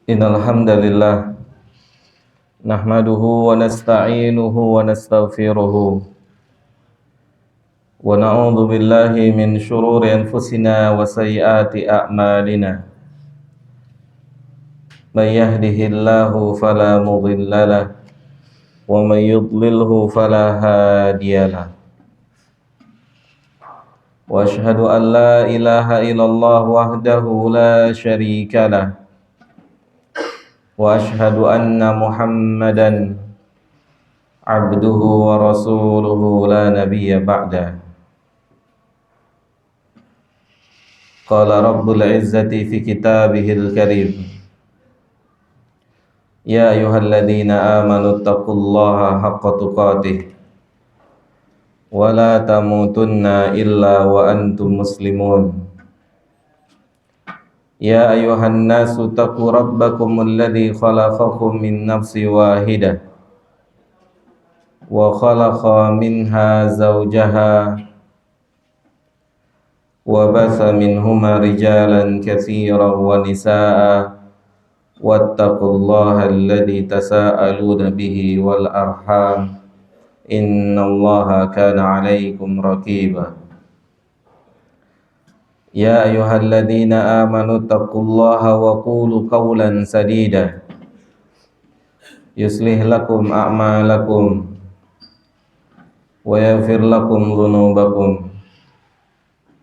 Innal hamdalillah nahmaduhu wa nasta'inuhu wa nastaghfiruh wa na'udzu billahi min shururi anfusina wa sayyiati a'malina. May yahdihillahu fala mudhillalah wa may yudlilhu fala hadiyalah. Wa ashhadu an la ilaha illallah wahdahu la syarikalah wa ashhadu anna Muhammadan abduhu wa rasuluhu la nabiyya ba'da. Qala rabbul izzati fi kitabihil karim, ya ayyuhalladzina amanu taqullaha haqqa tuqatih wa la tamutunna illa wa antum muslimun. Ya ayyuhan nasu taqu rabbakumul ladzi khalaqakum min nafsin wahidah wa khalaqa minha zawjaha wa batha minhuma rijalan katsiran wa nisaa wattaqullaha alladzi tasaaluna bihi wal arham innallaha kana 'alaikum raqiba. Ya ayyuhalladzina amanu taqullaha wa qulu qawlan sadida yuslih lakum a'malakum wa yaghfir lakum dhunubakum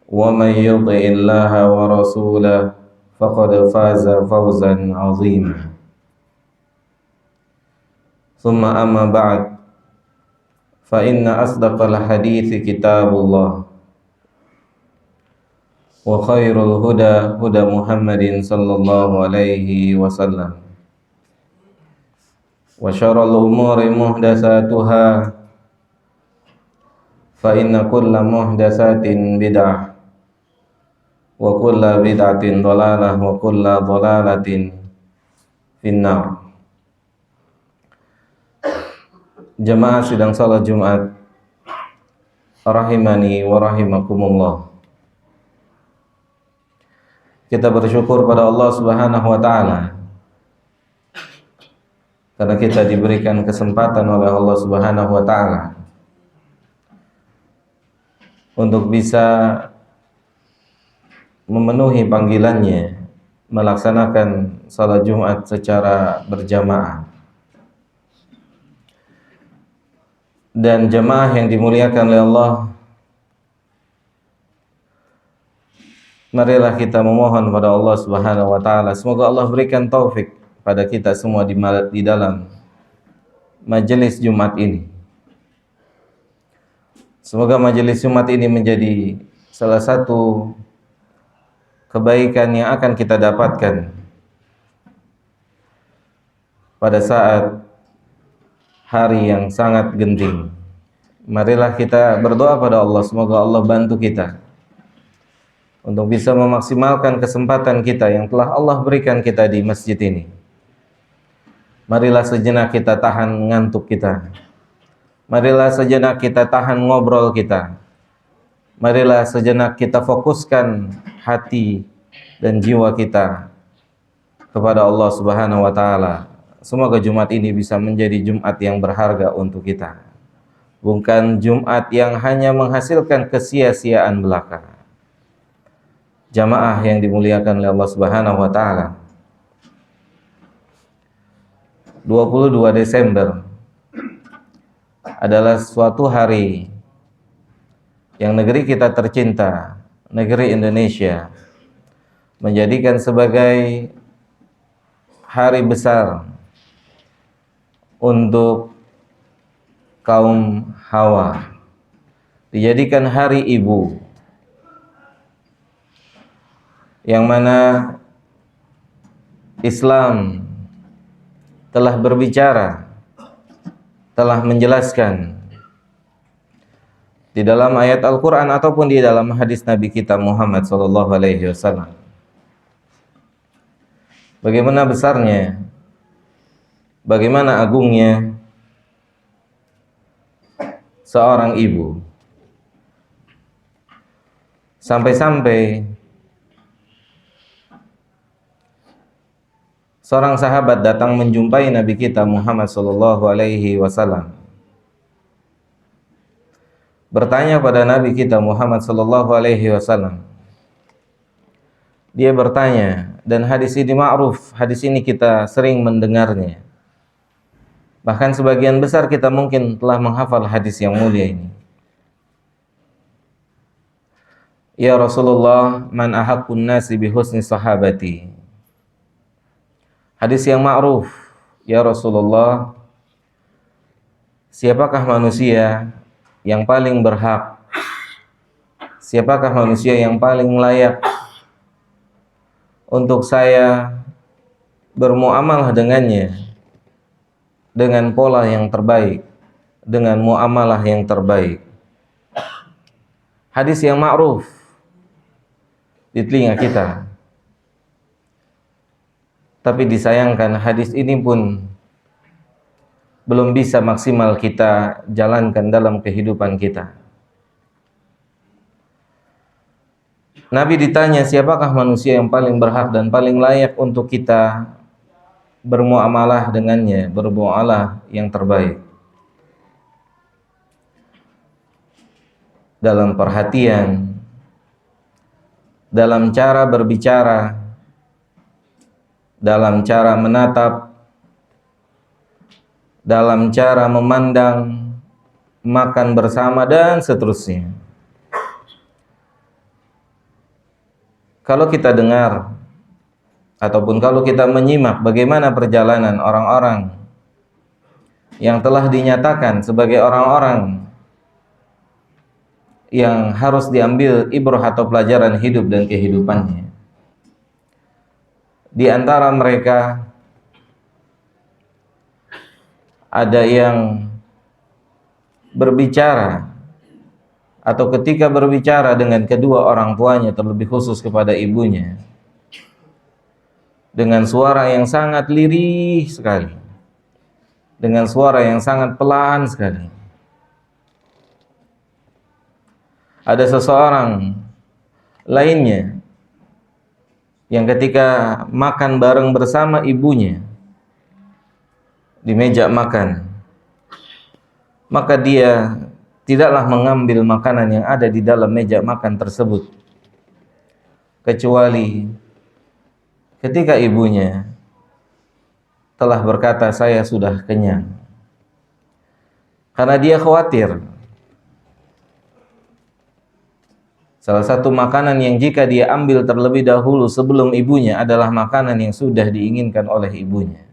wa may yuti'illaha wa rasulahu faqad faza fawzan 'azima. Thumma amma ba'd, fa inna asdaqal hadithi kitabullah wa khairul huda huda Muhammadin sallallahu alaihi wasallam wa syarrul umuri muhdatsatuha fa inna kulla muhdatsatin bid'ah wa kulla bid'atin dhalalah wa kulla dhalalatin finnar. Jamaah sidang salat Jumat rahimani wa rahimakumullah. Kita bersyukur pada Allah Subhanahu wa taala karena kita diberikan kesempatan oleh Allah Subhanahu wa taala untuk bisa memenuhi panggilannya, melaksanakan salat Jumat secara berjamaah. Dan jamaah yang dimuliakan oleh Allah, marilah kita memohon pada Allah Subhanahu wa taala semoga Allah berikan taufik pada kita semua di dalam majelis Jumat ini. Semoga majelis Jumat ini menjadi salah satu kebaikan yang akan kita dapatkan pada saat hari yang sangat genting. Marilah kita berdoa pada Allah semoga Allah bantu kita untuk bisa memaksimalkan kesempatan kita yang telah Allah berikan kita di masjid ini. Marilah sejenak kita tahan ngantuk kita. Marilah sejenak kita tahan ngobrol kita. Marilah sejenak kita fokuskan hati dan jiwa kita kepada Allah Subhanahu wa taala. Semoga Jumat ini bisa menjadi Jumat yang berharga untuk kita. Bukan Jumat yang hanya menghasilkan kesia-siaan belaka. Jamaah yang dimuliakan oleh Allah Subhanahu wa taala. 22 Desember adalah suatu hari yang negeri kita tercinta, negeri Indonesia, menjadikan sebagai hari besar untuk kaum Hawa. Dijadikan hari ibu, yang mana Islam telah berbicara, telah menjelaskan di dalam ayat Al-Quran ataupun di dalam hadis Nabi kita Muhammad SAW. Bagaimana besarnya, bagaimana agungnya seorang ibu. Sampai-sampai Seorang sahabat datang menjumpai Nabi kita Muhammad sallallahu alaihi wasallam. Bertanya pada Nabi kita Muhammad sallallahu alaihi wasallam. Dia bertanya, dan hadis ini ma'ruf, hadis ini kita sering mendengarnya. Bahkan sebagian besar kita mungkin telah menghafal hadis yang mulia ini. Ya Rasulullah, man ahaqqun nasi bihusni sahabati. Hadis yang ma'ruf, ya Rasulullah, siapakah manusia yang paling berhak? Siapakah manusia yang paling layak untuk saya bermuamalah dengannya dengan pola yang terbaik, dengan muamalah yang terbaik? Hadis yang ma'ruf di telinga kita. Tapi disayangkan hadis ini pun belum bisa maksimal kita jalankan dalam kehidupan kita. Nabi ditanya, siapakah manusia yang paling berhak dan paling layak untuk kita bermuamalah dengannya, bermuamalah yang terbaik. Dalam perhatian, dalam cara berbicara, dalam cara menatap, dalam cara memandang, makan bersama, dan seterusnya. Kalau kita dengar ataupun kalau kita menyimak bagaimana perjalanan orang-orang yang telah dinyatakan sebagai orang-orang yang harus diambil ibrah atau pelajaran hidup dan kehidupannya, di antara mereka ada yang berbicara atau ketika berbicara dengan kedua orang tuanya, terlebih khusus kepada ibunya, dengan suara yang sangat lirih sekali, dengan suara yang sangat pelan sekali. Ada seseorang lainnya yang ketika makan bareng bersama ibunya di meja makan, maka dia tidaklah mengambil makanan yang ada di dalam meja makan tersebut, kecuali ketika ibunya telah berkata, saya sudah kenyang. Karena dia khawatir salah satu makanan yang jika dia ambil terlebih dahulu sebelum ibunya adalah makanan yang sudah diinginkan oleh ibunya,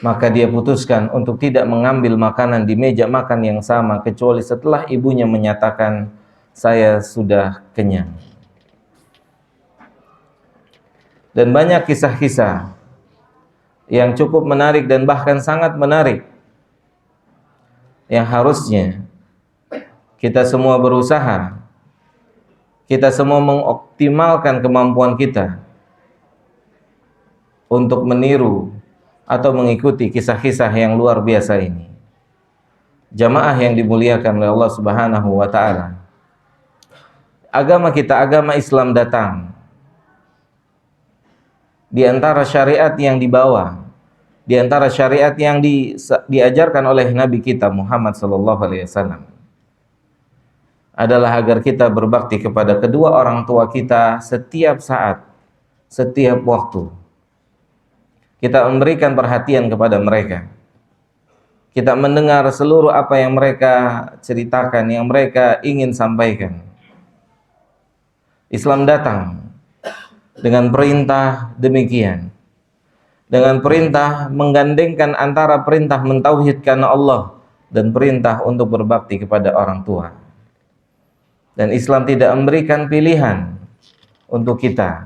maka dia putuskan untuk tidak mengambil makanan di meja makan yang sama kecuali setelah ibunya menyatakan, saya sudah kenyang. Dan banyak kisah-kisah yang cukup menarik dan bahkan sangat menarik, yang harusnya kita semua berusaha, kita semua mengoptimalkan kemampuan kita untuk meniru atau mengikuti kisah-kisah yang luar biasa ini. Jamaah yang dimuliakan oleh Allah Subhanahu wa taala. Agama kita, agama Islam datang. Di antara syariat yang dibawa, di antara syariat yang diajarkan oleh Nabi kita Muhammad sallallahu alaihi wasallam adalah agar kita berbakti kepada kedua orang tua kita setiap saat, setiap waktu. Kita memberikan perhatian kepada mereka. Kita mendengar seluruh apa yang mereka ceritakan, yang mereka ingin sampaikan. Islam datang dengan perintah demikian. Dengan perintah menggandengkan antara perintah mentauhidkan Allah dan perintah untuk berbakti kepada orang tua. Dan Islam tidak memberikan pilihan untuk kita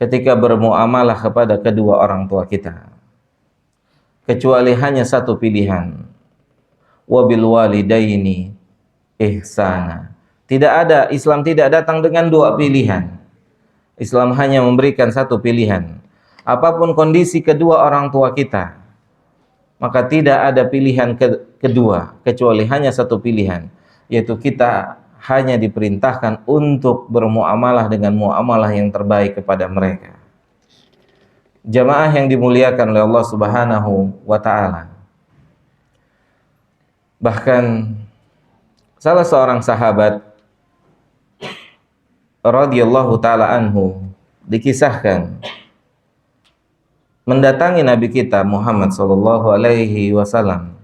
ketika bermuamalah kepada kedua orang tua kita, kecuali hanya satu pilihan, wabil walidaini ihsana. Tidak ada, Islam tidak datang dengan dua pilihan. Islam hanya memberikan satu pilihan. Apapun kondisi kedua orang tua kita, maka tidak ada pilihan kedua kecuali hanya satu pilihan, yaitu kita hanya diperintahkan untuk bermuamalah dengan muamalah yang terbaik kepada mereka. Jamaah yang dimuliakan oleh Allah Subhanahu wa taala. Bahkan salah seorang sahabat radhiyallahu taala anhu dikisahkan mendatangi Nabi kita Muhammad sallallahu alaihi wasallam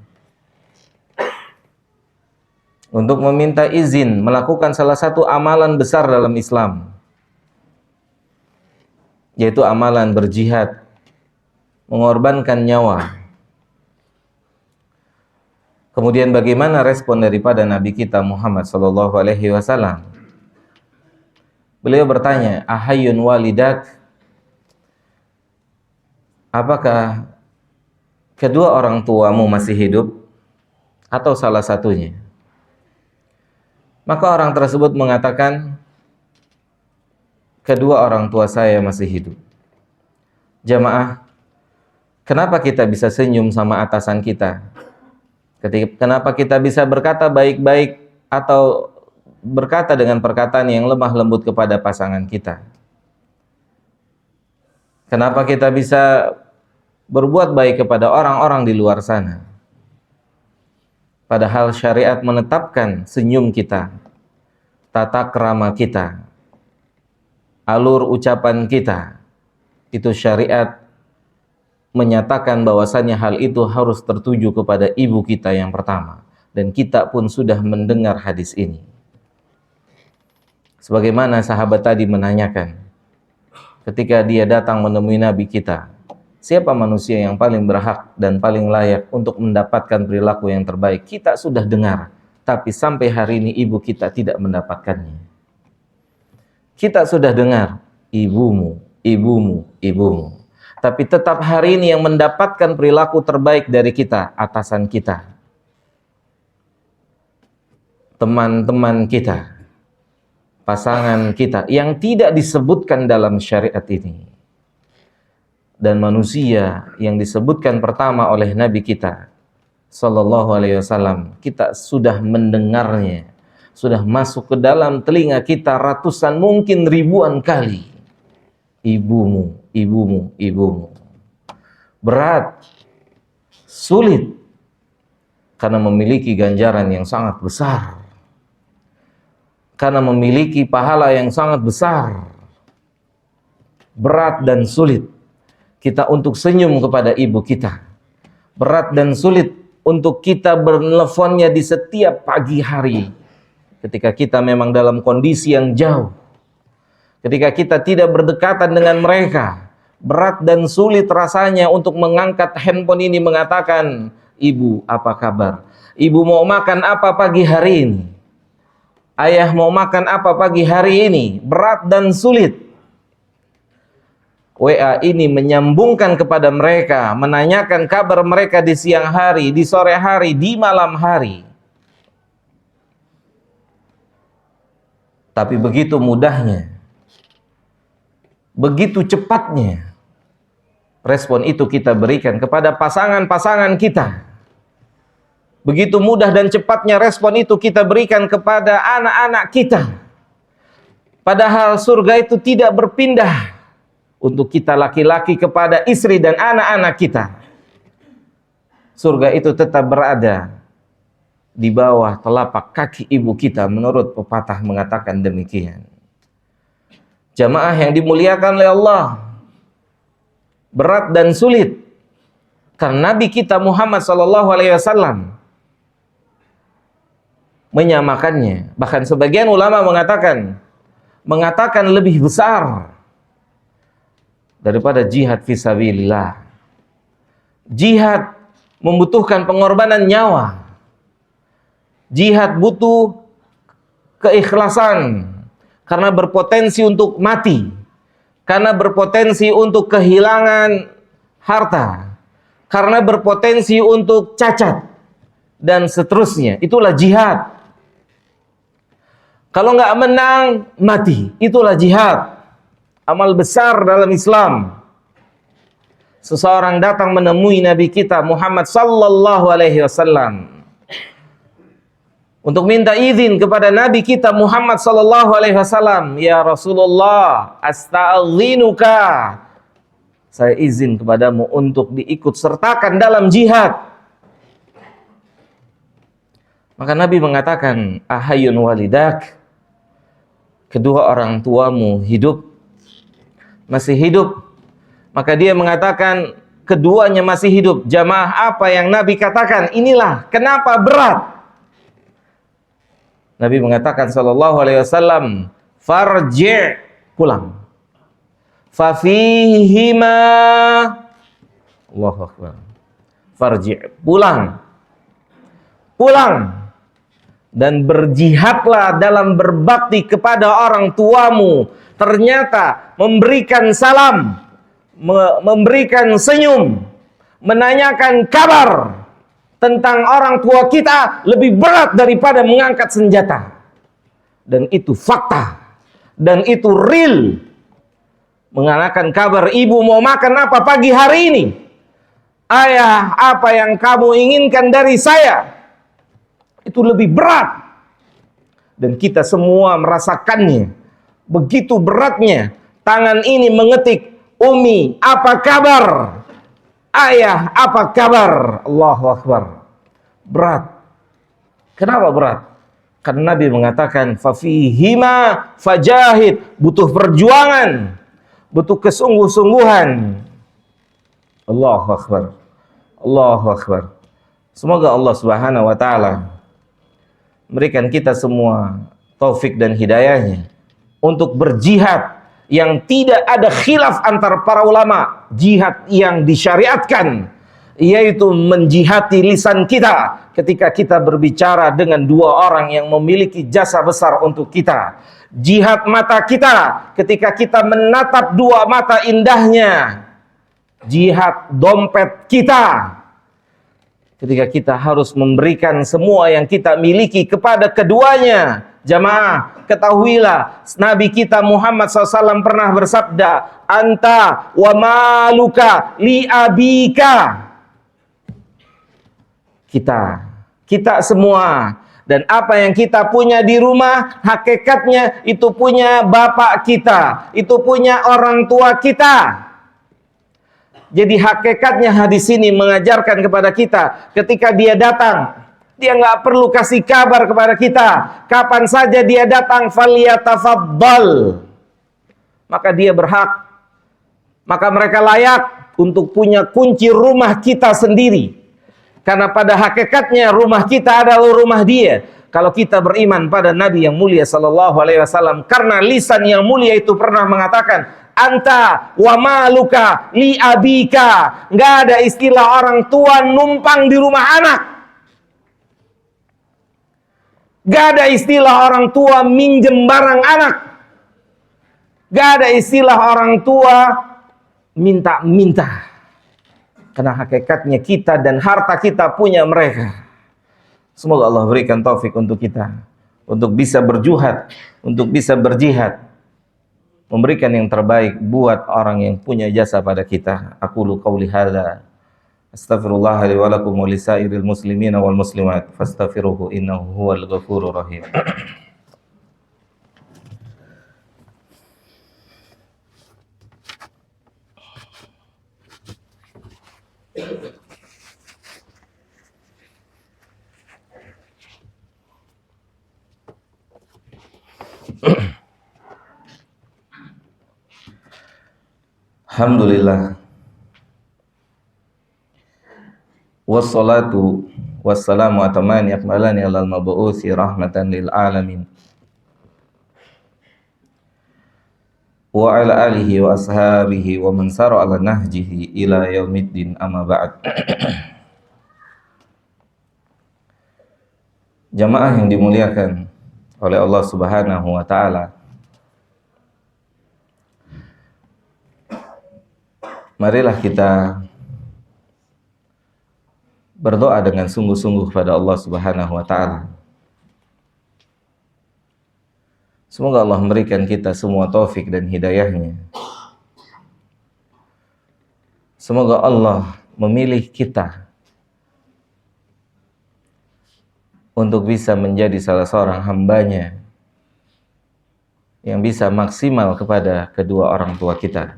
untuk meminta izin melakukan salah satu amalan besar dalam Islam, yaitu amalan berjihad, mengorbankan nyawa. Kemudian bagaimana respon daripada Nabi kita Muhammad sallallahu alaihi wasallam? Beliau bertanya, "Ahayyun walidak?" Apakah kedua orang tuamu masih hidup atau salah satunya? Maka orang tersebut mengatakan, kedua orang tua saya masih hidup. Jamaah, kenapa kita bisa senyum sama atasan kita? Kenapa kita bisa berkata baik-baik atau berkata dengan perkataan yang lemah lembut kepada pasangan kita? Kenapa kita bisa berbuat baik kepada orang-orang di luar sana? Padahal syariat menetapkan senyum kita, tata krama kita, alur ucapan kita, itu syariat menyatakan bahwasannya hal itu harus tertuju kepada ibu kita yang pertama. Dan kita pun sudah mendengar hadis ini. Sebagaimana sahabat tadi menanyakan, ketika dia datang menemui Nabi kita, siapa manusia yang paling berhak dan paling layak untuk mendapatkan perilaku yang terbaik? Kita sudah dengar, tapi sampai hari ini ibu kita tidak mendapatkannya. Kita sudah dengar, ibumu, ibumu, ibumu. Tapi tetap hari ini yang mendapatkan perilaku terbaik dari kita, atasan kita, teman-teman kita, pasangan kita, yang tidak disebutkan dalam syariat ini. Dan manusia yang disebutkan pertama oleh Nabi kita sallallahu alaihi wasallam, kita sudah mendengarnya, sudah masuk ke dalam telinga kita ratusan, mungkin ribuan kali. Ibumu, ibumu, ibumu. Berat, sulit, karena memiliki ganjaran yang sangat besar, karena memiliki pahala yang sangat besar. Berat dan sulit kita untuk senyum kepada ibu kita. Berat dan sulit untuk kita berteleponnya di setiap pagi hari, ketika kita memang dalam kondisi yang jauh, ketika kita tidak berdekatan dengan mereka. Berat dan sulit rasanya untuk mengangkat handphone ini mengatakan, "Ibu, apa kabar? Ibu mau makan apa pagi hari ini? Ayah mau makan apa pagi hari ini?" Berat dan sulit. WA ini menyambungkan kepada mereka, menanyakan kabar mereka di siang hari, di sore hari, di malam hari. Tapi begitu mudahnya, begitu cepatnya respon itu kita berikan kepada pasangan-pasangan kita. Begitu mudah dan cepatnya respon itu kita berikan kepada anak-anak kita. Padahal surga itu tidak berpindah untuk kita laki-laki kepada istri dan anak-anak kita. Surga itu tetap berada di bawah telapak kaki ibu kita, menurut pepatah mengatakan demikian. Jamaah yang dimuliakan oleh Allah, berat dan sulit karena Nabi kita Muhammad sallallahu alaihi wasallam menyamakannya. Bahkan sebagian ulama mengatakan lebih besar daripada jihad fisabilillah. Jihad membutuhkan pengorbanan nyawa. Jihad butuh keikhlasan, karena berpotensi untuk mati, karena berpotensi untuk kehilangan harta, karena berpotensi untuk cacat, dan seterusnya. Itulah jihad. Kalau nggak menang, mati. Itulah jihad. Amal besar dalam Islam. Seseorang datang menemui Nabi kita Muhammad sallallahu alaihi wasallam untuk minta izin kepada Nabi kita Muhammad sallallahu alaihi wasallam, "Ya Rasulullah, asta'dzinuka." saya izin kepadamu untuk diikut sertakan dalam jihad. Maka Nabi mengatakan, ahayun walidak, kedua orang tuamu hidup, masih hidup. Maka dia mengatakan keduanya masih hidup. Jamaah, apa yang Nabi katakan? Inilah kenapa berat. Nabi mengatakan sallallahu alaihi wasallam, farji', pulang. Fafihima, Allahu akbar. Farji', pulang. Pulang. Dan berjihadlah dalam berbakti kepada orang tuamu. Ternyata memberikan salam, memberikan senyum, menanyakan kabar tentang orang tua kita lebih berat daripada mengangkat senjata. Dan itu fakta. Dan itu real. Mengatakan kabar, ibu mau makan apa pagi hari ini? Ayah, apa yang kamu inginkan dari saya? Itu lebih berat. Dan kita semua merasakannya. Begitu beratnya. Tangan ini mengetik, Umi, apa kabar? Ayah, apa kabar? Allahu Akbar. Berat. Kenapa berat? Karena Nabi mengatakan, fafihima fajahid. Butuh perjuangan. Butuh kesungguh-sungguhan. Allahu Akbar. Allahu Akbar. Semoga Allah Subhanahu wa taala memberikan kita semua taufik dan hidayahnya untuk berjihad yang tidak ada khilaf antar para ulama. Jihad yang disyariatkan, yaitu menjihati lisan kita ketika kita berbicara dengan dua orang yang memiliki jasa besar untuk kita. Jihad mata kita ketika kita menatap dua mata indahnya. Jihad dompet kita ketika kita harus memberikan semua yang kita miliki kepada keduanya. Jamaah, ketahuilah, Nabi kita Muhammad SAW pernah bersabda, anta wa maluka li abika. Kita semua, dan apa yang kita punya di rumah, hakikatnya itu punya bapak kita, itu punya orang tua kita. Jadi hakikatnya hadis ini mengajarkan kepada kita, ketika dia datang, dia nggak perlu kasih kabar kepada kita. Kapan saja dia datang, falyatafaddal. Maka dia berhak, maka mereka layak untuk punya kunci rumah kita sendiri. Karena pada hakikatnya rumah kita adalah rumah dia. Kalau kita beriman pada Nabi yang mulia sallallahu alaihi wasallam, karena lisan yang mulia itu pernah mengatakan, anta wa maluka li abika. Nggak ada istilah orang tua numpang di rumah anak. Nggak ada istilah orang tua minjem barang anak. Nggak ada istilah orang tua minta-minta. Karena hakikatnya kita dan harta kita punya mereka. Semoga Allah berikan taufik untuk kita, untuk bisa berjuhad, untuk bisa berjihad, memberikan yang terbaik buat orang yang punya jasa pada kita. Aqulu qauli hadza, astaghfirullah li wa lakum wa lisairil muslimina wal muslimat, fastaghfiruhu innahu huwal ghafurur rahim. Alhamdulillah. Wassalatu wassalamu atamani akmalani alal mabu'uthi rahmatan lil alamin. Wa ala alihi wa ashabihi wa man sara ala nahjihi ila yaumiddin, amma ba'd. Jamaah yang dimuliakan oleh Allah Subhanahu wa taala, marilah kita berdoa dengan sungguh-sungguh pada Allah Subhanahu wa taala. Semoga Allah memberikan kita semua taufik dan hidayahnya. Semoga Allah memilih kita untuk bisa menjadi salah seorang hambanya yang bisa maksimal kepada kedua orang tua kita.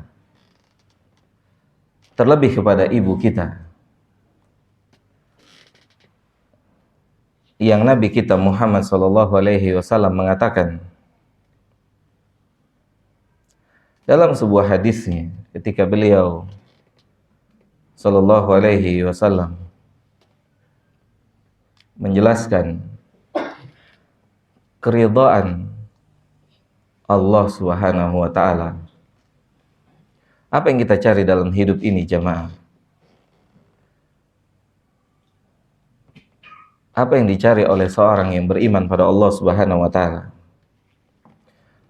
terlebih kepada ibu kita, yang Nabi kita Muhammad SAW mengatakan dalam sebuah hadisnya ketika beliau SAW menjelaskan keridhaan Allah Subhanahu wa taala. Apa yang kita cari dalam hidup ini, jamaah? Apa yang dicari oleh seorang yang beriman pada Allah Subhanahu wa taala?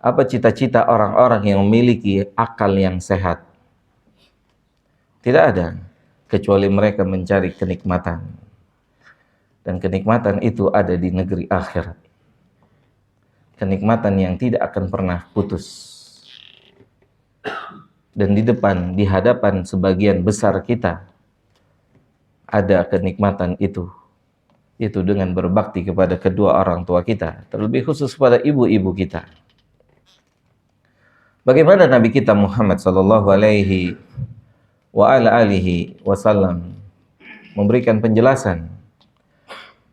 Apa cita-cita orang-orang yang memiliki akal yang sehat? Tidak ada, kecuali mereka mencari kenikmatan. Dan kenikmatan itu ada di negeri akhirat. Kenikmatan yang tidak akan pernah putus. Dan di hadapan sebagian besar kita, ada kenikmatan itu. Itu dengan berbakti kepada kedua orang tua kita, terlebih khusus pada ibu-ibu kita. Bagaimana Nabi kita Muhammad sallallahu alaihi wasallam memberikan penjelasan,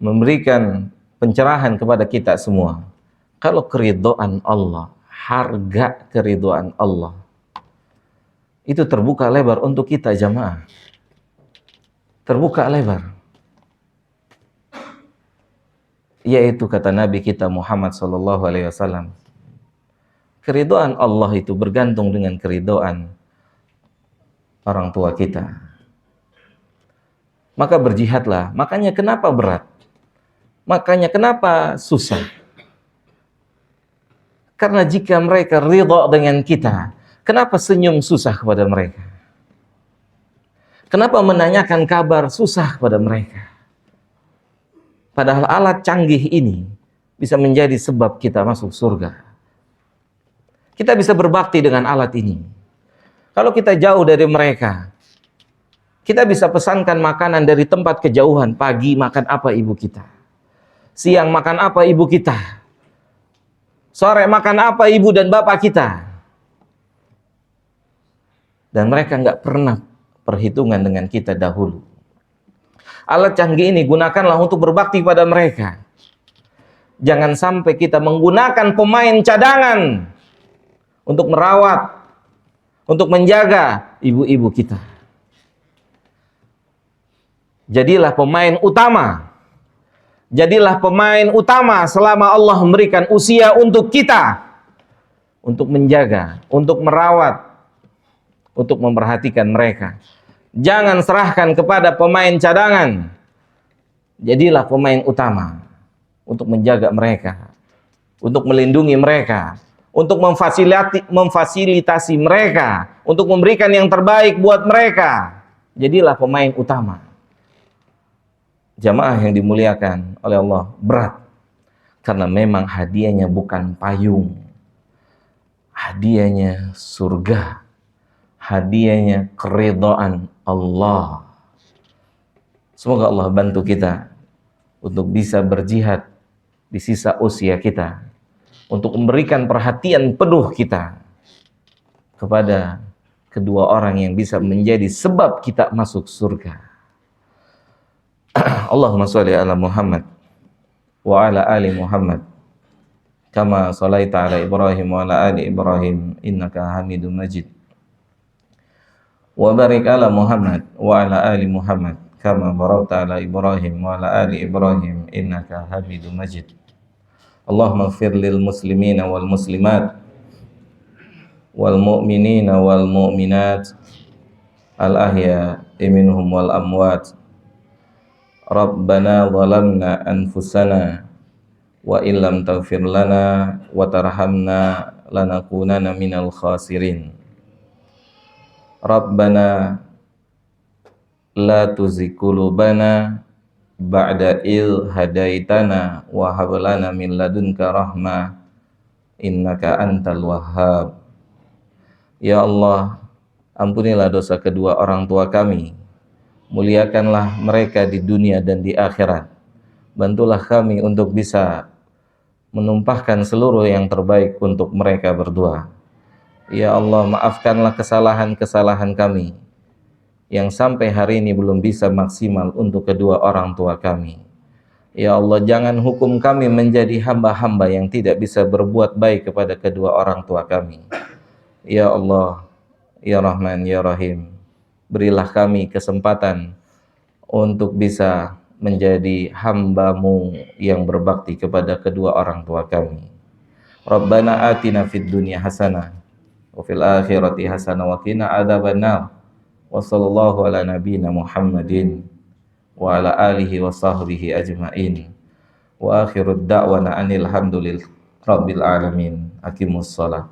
memberikan pencerahan kepada kita semua. Kalau keridhaan Allah, harga keridhaan Allah, itu terbuka lebar untuk kita, jamaah. Terbuka lebar. Yaitu kata Nabi kita Muhammad SAW, keridhaan Allah itu bergantung dengan keridhaan orang tua kita. Maka berjihadlah. Makanya kenapa berat? Makanya kenapa susah? Karena jika mereka ridha dengan kita, kenapa senyum susah kepada mereka? Kenapa menanyakan kabar susah kepada mereka? Padahal alat canggih ini bisa menjadi sebab kita masuk surga. Kita bisa berbakti dengan alat ini. Kalau kita jauh dari mereka, kita bisa pesankan makanan dari tempat kejauhan. Pagi makan apa ibu kita? Siang makan apa ibu kita? Sore makan apa ibu dan bapak kita? Dan mereka nggak pernah perhitungan dengan kita dahulu. Alat canggih ini gunakanlah untuk berbakti pada mereka. Jangan sampai kita menggunakan pemain cadangan untuk merawat, untuk menjaga ibu-ibu kita. Jadilah pemain utama. Jadilah pemain utama selama Allah memberikan usia untuk kita. Untuk menjaga, untuk merawat, untuk memperhatikan mereka. Jangan serahkan kepada pemain cadangan. Jadilah pemain utama untuk menjaga mereka, untuk melindungi mereka, untuk memfasilitasi mereka, untuk memberikan yang terbaik buat mereka. Jadilah pemain utama. Jamaah yang dimuliakan oleh Allah, berat. Karena memang hadiahnya bukan payung. Hadiahnya surga. Hadiahnya keridhaan Allah. Semoga Allah bantu kita untuk bisa berjihad di sisa usia kita, untuk memberikan perhatian penuh kita kepada kedua orang yang bisa menjadi sebab kita masuk surga. Allahumma sholli ala Muhammad wa ala ali Muhammad kama shalaita ala Ibrahim wa ala ali Ibrahim innaka Hamidum Majid. Wa barik ala Muhammad wa ala ali Muhammad kama barakta ala Ibrahim wa ala ali Ibrahim innaka Hamidum Majid. Allahumma ighfir lil muslimina wal muslimat wal mu'minina wal mu'minat al ahya'i minhum wal amwat. Rabbana zalamna anfusana wa illam taghfir lana wa tarhamna lanakunanna minal khasirin. Rabbana la tuzigh qulubana ba'da idh hadaitana wa hab lana min ladunka rahmah innaka antal wahhab. Ya Allah, ampunilah dosa kedua orang tua kami. Muliakanlah mereka di dunia dan di akhirat. Bantulah kami untuk bisa menumpahkan seluruh yang terbaik untuk mereka berdua. Ya Allah, maafkanlah kesalahan-kesalahan kami. yang sampai hari ini belum bisa maksimal untuk kedua orang tua kami. Ya Allah, jangan hukum kami menjadi hamba-hamba yang tidak bisa berbuat baik kepada kedua orang tua kami. Ya Allah, Ya Rahman, Ya Rahim, berilah kami kesempatan untuk bisa menjadi hamba-Mu yang berbakti kepada kedua orang tua kami. Rabbana atina fid dunya hasanah wa fil akhirati hasanah wa qina adzabannar. Wa sallallahu ala nabiyyina Muhammadin wa ala alihi wa sahbihi ajma'in. Wa akhirud da'wana anil hamdulillah rabbil alamin. Aqimus shalah.